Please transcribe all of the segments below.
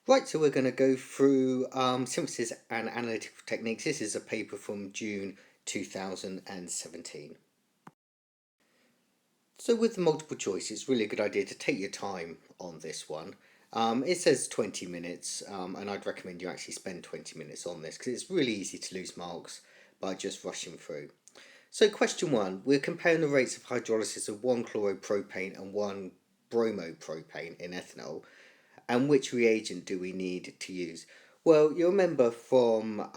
Right, so we're going to go through synthesis and analytical techniques. This is a paper from June 2017. So with the multiple choice, it's really a good idea to take your time on this one. It says 20 minutes, and I'd recommend you actually spend 20 minutes on this because it's really easy to lose marks by just rushing through. So question 1, we're comparing the rates of hydrolysis of 1-chloropropane and 1-bromopropane in ethanol, and which reagent do we need to use? Well, you remember from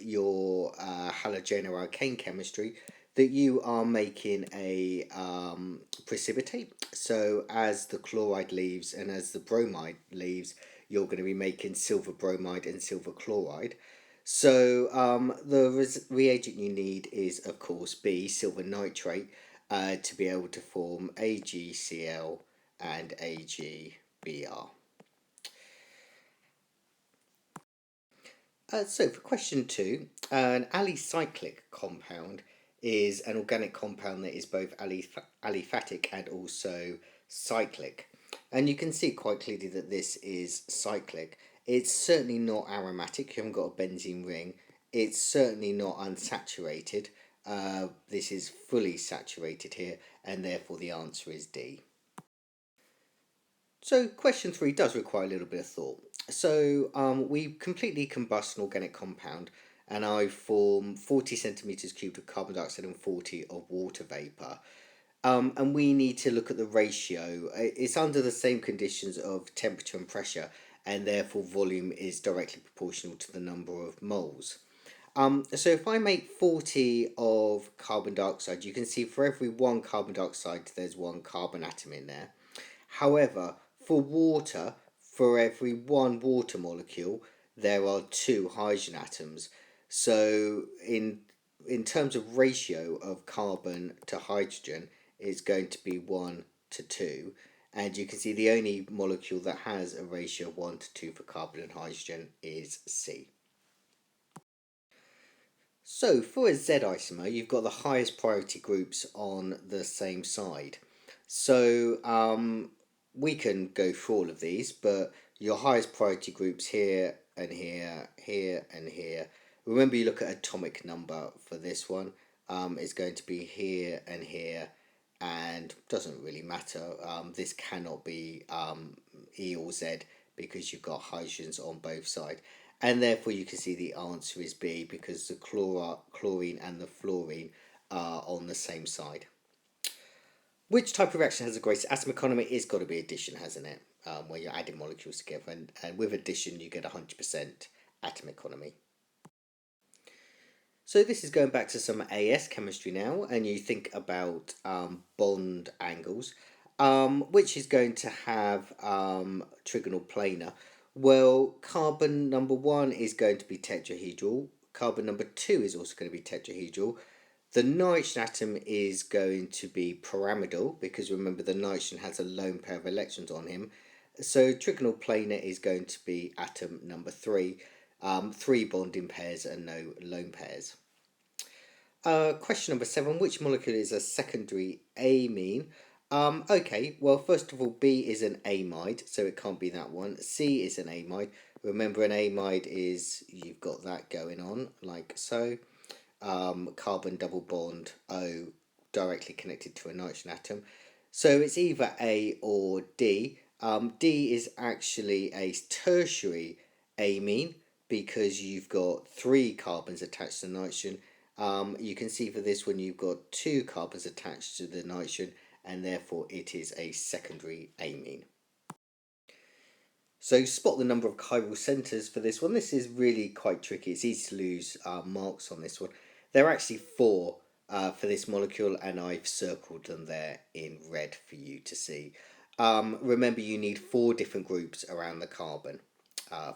your halogen chemistry that you are making a precipitate. So as the chloride leaves and as the bromide leaves, you're going to be making silver bromide and silver chloride. So the reagent you need is, of course, B, silver nitrate, to be able to form AgCl and AgBr. So for question 2, an alicyclic compound is an organic compound that is both aliphatic and also cyclic. And you can see quite clearly that this is cyclic. It's certainly not aromatic, you haven't got a benzene ring. It's certainly not unsaturated. This is fully saturated here, and therefore the answer is D. So question 3 does require a little bit of thought. So we completely combust an organic compound and I form 40 centimeters cubed of carbon dioxide and 40 of water vapor. And we need to look at the ratio. It's under the same conditions of temperature and pressure, and therefore volume is directly proportional to the number of moles. So if I make 40 of carbon dioxide, you can see for every one carbon dioxide there's one carbon atom in there. However, for water, for every one water molecule, there are two hydrogen atoms. So in terms of ratio of carbon to hydrogen, it's going to be 1 to 2. And you can see the only molecule that has a ratio of 1 to 2 for carbon and hydrogen is C. So for a Z isomer, you've got the highest priority groups on the same side. So we can go through all of these, but your highest priority groups here and here, here and here. Remember, you look at atomic number for this one. It's going to be here and here, and doesn't really matter. This cannot be E or Z because you've got hydrogens on both sides. And therefore you can see the answer is B because the chlorine and the fluorine are on the same side. Which type of reaction has the greatest atom economy? It's got to be addition, hasn't it? Where you're adding molecules together, and with addition you get 100% atom economy. So this is going back to some AS chemistry now, and you think about bond angles, which is going to have trigonal planar. Well, carbon number 1 is going to be tetrahedral. Carbon number 2 is also going to be tetrahedral. The nitrogen atom is going to be pyramidal because remember the nitrogen has a lone pair of electrons on him. So trigonal planar is going to be atom number 3. 3 bonding pairs and no lone pairs. Question number 7. Which molecule is a secondary amine? Okay, well, first of all, B is an amide, so it can't be that one. C is an amide. Remember, an amide is, you've got that going on, like so. Carbon double bond O directly connected to a nitrogen atom. So it's either A or D. D is actually a tertiary amine because you've got 3 carbons attached to nitrogen. You can see for this one you've got 2 carbons attached to the nitrogen, and therefore it is a secondary amine. So spot the number of chiral centres for this one. This is really quite tricky. It's easy to lose marks on this one. There are actually 4 for this molecule, and I've circled them there in red for you to see. Remember, you need 4 different groups around the carbon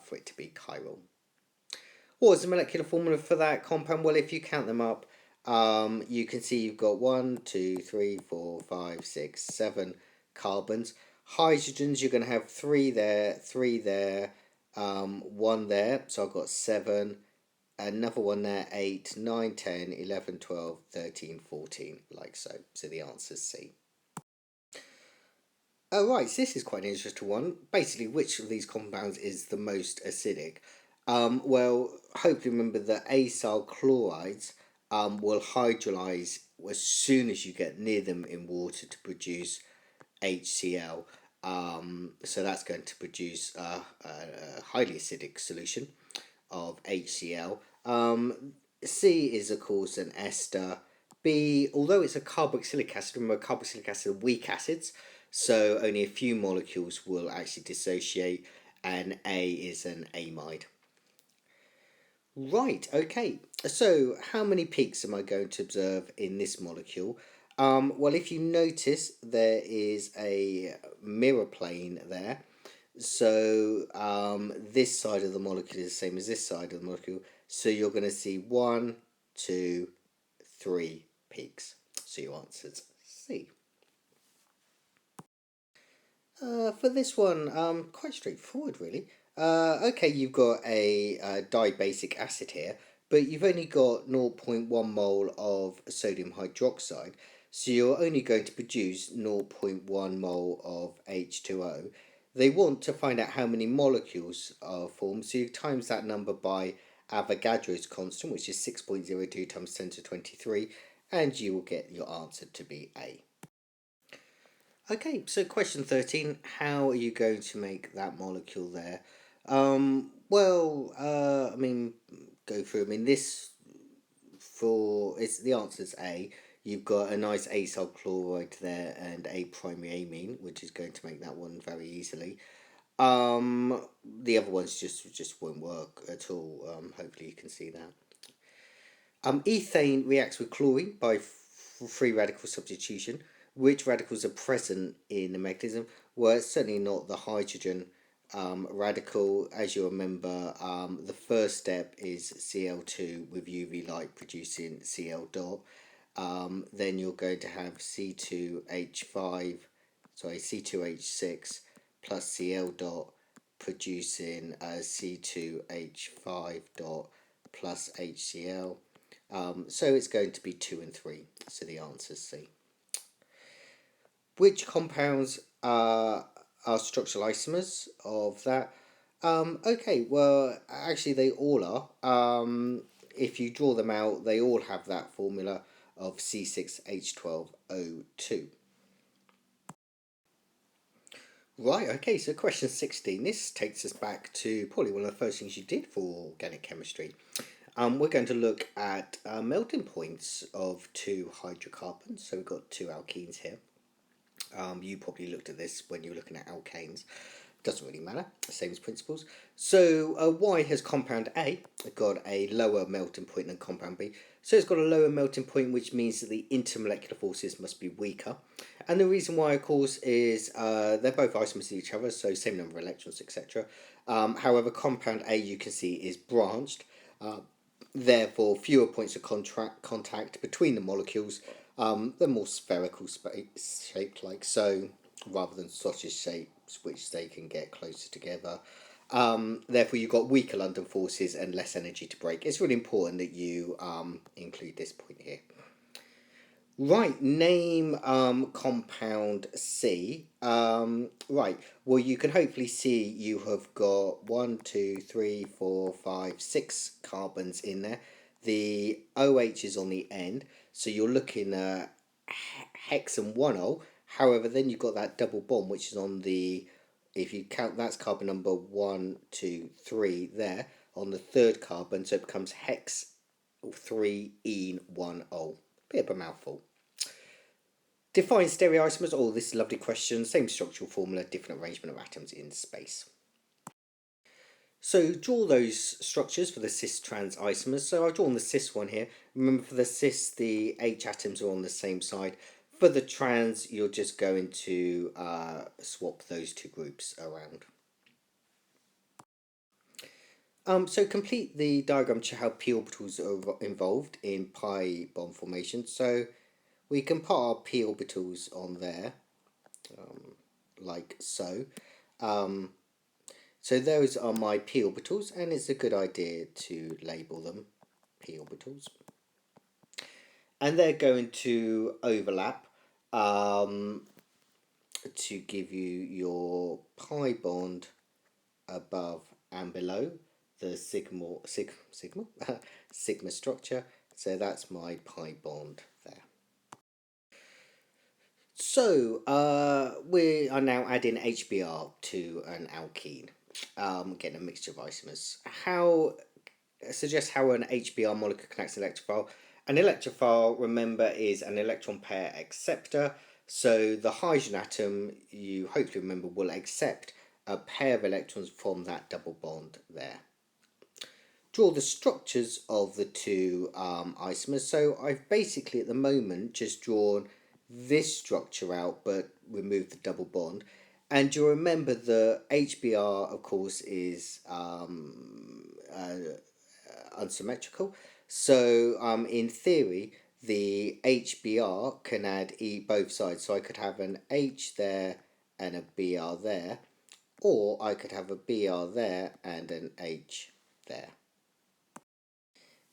for it to be chiral. What is the molecular formula for that compound? Well, if you count them up, you can see you've got 1, 2, 3, 4, 5, 6, 7 carbons. Hydrogens, you're going to have 3 there, 3 there, 1 there, so I've got 7, another one there, 8, 9, 10, 11, 12, 13, 14, like so. So the answer is C. Oh, right, so this is quite an interesting one. Basically, which of these compounds is the most acidic? Well, hopefully remember that acyl chlorides will hydrolyze as soon as you get near them in water to produce HCl. So that's going to produce a highly acidic solution of HCl. C is, of course, an ester. B, although it's a carboxylic acid, remember carboxylic acid are weak acids, so only a few molecules will actually dissociate, and A is an amide. Right, okay. So, how many peaks am I going to observe in this molecule? Well, if you notice, there is a mirror plane there. So, this side of the molecule is the same as this side of the molecule. So, you're going to see one, two, three peaks. So, your answer's C. For this one, quite straightforward, really. Okay, you've got a dibasic acid here, but you've only got 0.1 mole of sodium hydroxide, so you're only going to produce 0.1 mole of H2O. They want to find out how many molecules are formed, so you times that number by Avogadro's constant, which is 6.02 times 10 to 23, and you will get your answer to be A. Okay, so question 13, how are you going to make that molecule there? I mean, go through. I mean, this for it's the answer's A. You've got a nice acyl chloride there and a primary amine, which is going to make that one very easily. The other ones just won't work at all. Hopefully you can see that. Ethane reacts with chlorine by free radical substitution. Which radicals are present in the mechanism? Well, it's certainly not the hydrogen radical. As you remember, the first step is Cl2 with UV light producing Cl dot. Then you're going to have C2H6 plus Cl dot producing C2H5 dot plus HCl. So it's going to be 2 and 3. So the answer is C. Which compounds are structural isomers of that? Okay, well, actually, they all are. If you draw them out, they all have that formula of C6H12O2. Right, okay, so question 16. This takes us back to probably one of the first things you did for organic chemistry. We're going to look at melting points of two hydrocarbons. So we've got two alkenes here. You probably looked at this when you were looking at alkanes. Doesn't really matter, same as principles. So why has compound A got a lower melting point than compound B? So it's got a lower melting point, which means that the intermolecular forces must be weaker. And the reason why, of course, is they're both isomers to each other, so same number of electrons, etc. However, compound A, you can see, is branched. Therefore, fewer points of contact between the molecules. They're more spherical shaped like so, rather than sausage shapes, which they can get closer together. Therefore, you've got weaker London forces and less energy to break. It's really important that you include this point here. Right, name compound C. Right, well, you can hopefully see you have got 1, 2, 3, 4, 5, 6 carbons in there. The OH is on the end, so you're looking at hex and 1O. However, then you've got that double bond, which is on the, if you count, that's carbon number 1, 2, 3 there on the third carbon, so it becomes hex 3 1 O. Bit of a mouthful. Define stereoisomers. Oh, this is a lovely question. Same structural formula, different arrangement of atoms in space. So draw those structures for the cis-trans isomers. So I've drawn the cis one here. Remember, for the cis, the H atoms are on the same side. For the trans, you're just going to swap those two groups around. So complete the diagram to show how p orbitals are involved in pi bond formation. So we can put our p orbitals on there, like so. So those are my p orbitals, and it's a good idea to label them p orbitals. And they're going to overlap. to give you your pi bond above and below the sigma structure. So that's my pi bond there. So we are now adding HBr to an alkene, getting a mixture of isomers. How Suggest how an HBr molecule connects an electrophile. An electrophile, remember, is an electron pair acceptor. So the hydrogen atom, you hopefully remember, will accept a pair of electrons from that double bond there. Draw the structures of the two isomers. So I've basically at the moment just drawn this structure out but removed the double bond. And you'll remember the HBr, of course, is unsymmetrical. So in theory, the HBr can add both sides. So I could have an H there and a Br there, or I could have a Br there and an H there.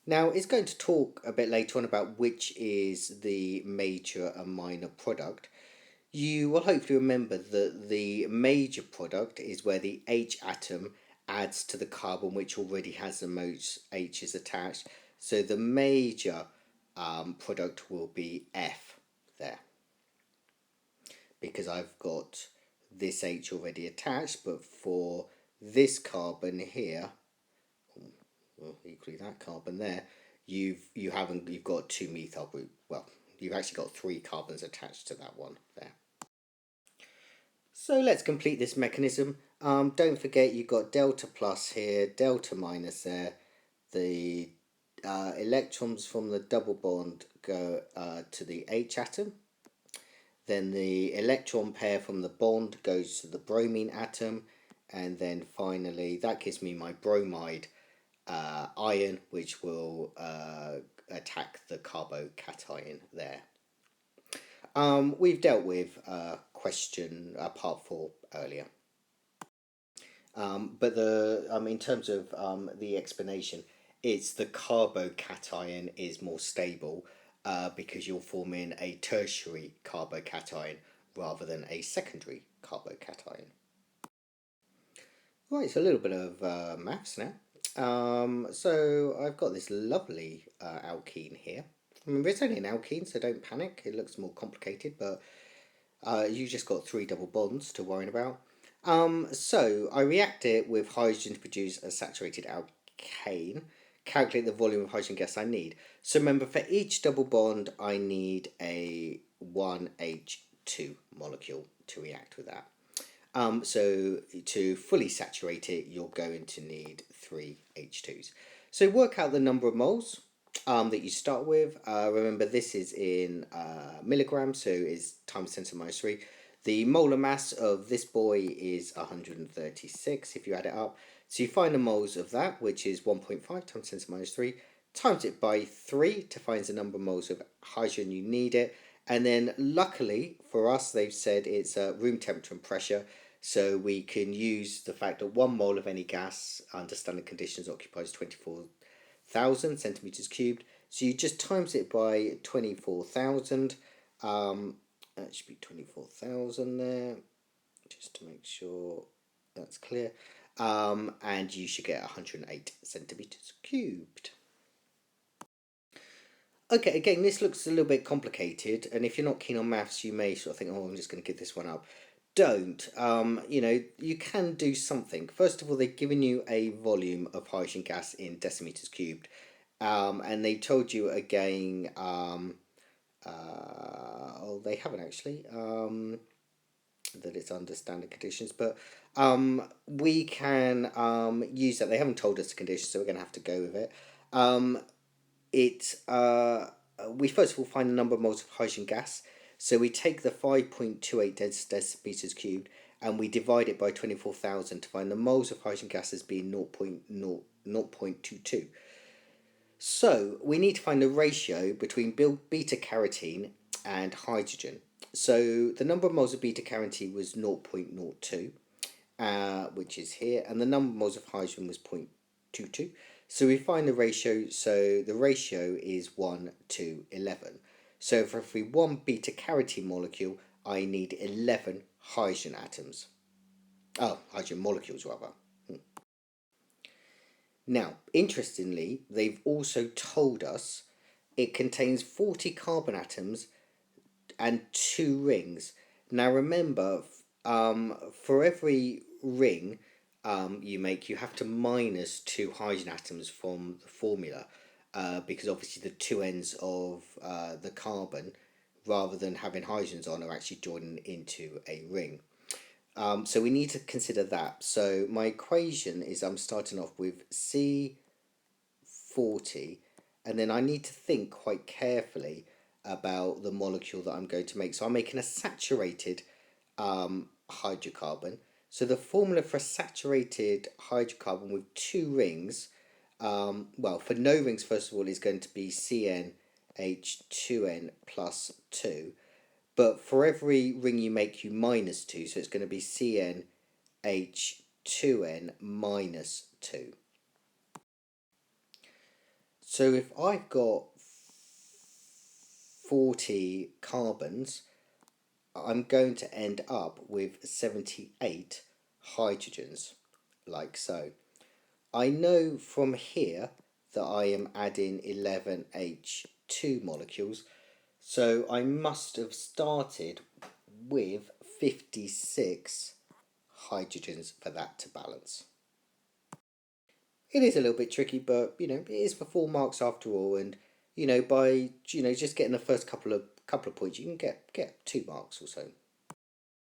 Now, it's going to talk a bit later on about which is the major and minor product. You will hopefully remember that the major product is where the H atom adds to the carbon which already has the most H's attached. So the major product will be F there, because I've got this H already attached, but for this carbon here, well, equally that carbon there, you've got two methyl group. Well, you've actually got three carbons attached to that one there. So let's complete this mechanism. Don't forget you've got delta plus here, delta minus there. The electrons from the double bond go to the H atom. Then the electron pair from the bond goes to the bromine atom. And then finally, that gives me my bromide ion, which will attack the carbocation there. We've dealt with question part 4 earlier. But in terms of the explanation, it's the carbocation is more stable because you're forming a tertiary carbocation rather than a secondary carbocation. Right, so a little bit of maths now. So I've got this lovely alkene here. Remember, it's only an alkene, so don't panic. It looks more complicated, but you just got 3 double bonds to worry about. So I react it with hydrogen to produce a saturated alkane. Calculate the volume of hydrogen gas I need. So remember, for each double bond, I need a 1H2 molecule to react with that. So to fully saturate it, you're going to need 3 H2s. So work out the number of moles that you start with. Remember, this is in milligrams, so it's times 10 to the minus 3. The molar mass of this boy is 136 if you add it up. So you find the moles of that, which is 1.5 times 10 to the minus 3, times it by 3 to find the number of moles of hydrogen you need it. And then luckily for us, they've said it's room temperature and pressure. So we can use the fact that 1 mole of any gas under standard conditions occupies 24,000 centimeters cubed. So you just times it by 24,000. That should be 24,000 there, just to make sure that's clear. And you should get 108 centimeters cubed. Okay, again, this looks a little bit complicated, and if you're not keen on maths, you may sort of think, oh, I'm just going to give this one up. Don't. You can do something. First of all, they've given you a volume of hydrogen gas in decimeters cubed, and they told you again, they haven't actually, that it's under standard conditions, but we can use that. They haven't told us the conditions, so we're going to have to go with it. We first of all find the number of moles of hydrogen gas. So we take the 5.28 deciliters cubed and we divide it by 24,000 to find the moles of hydrogen gas as being 0.22. So we need to find the ratio between beta carotene and hydrogen. So the number of moles of beta carotene was 0.02, which is here, and the number of moles of hydrogen was 0.22. So we find the ratio, so the ratio is 1 to 11. So for every 1 beta carotene molecule, I need 11 hydrogen atoms. Oh, hydrogen molecules rather. Now, interestingly, they've also told us it contains 40 carbon atoms and 2 rings. Now, remember, for every ring you make, you have to minus 2 hydrogen atoms from the formula because obviously the 2 ends of the carbon, rather than having hydrogens on, are actually joining into a ring. So we need to consider that. So my equation is I'm starting off with C40, and then I need to think quite carefully about the molecule that I'm going to make. So I'm making a saturated hydrocarbon. So the formula for a saturated hydrocarbon with 2 rings, well, for no rings, first of all, is going to be CnH2n plus 2. But for every ring you make, you minus 2, so it's going to be CnH2n minus 2. So if I've got 40 carbons, I'm going to end up with 78 hydrogens, like so. I know from here that I am adding 11 H2 molecules, so I must have started with 56 hydrogens for that to balance. It is a little bit tricky, but it is for 4 marks after all, and by just getting the first couple of points, you can get 2 marks or so.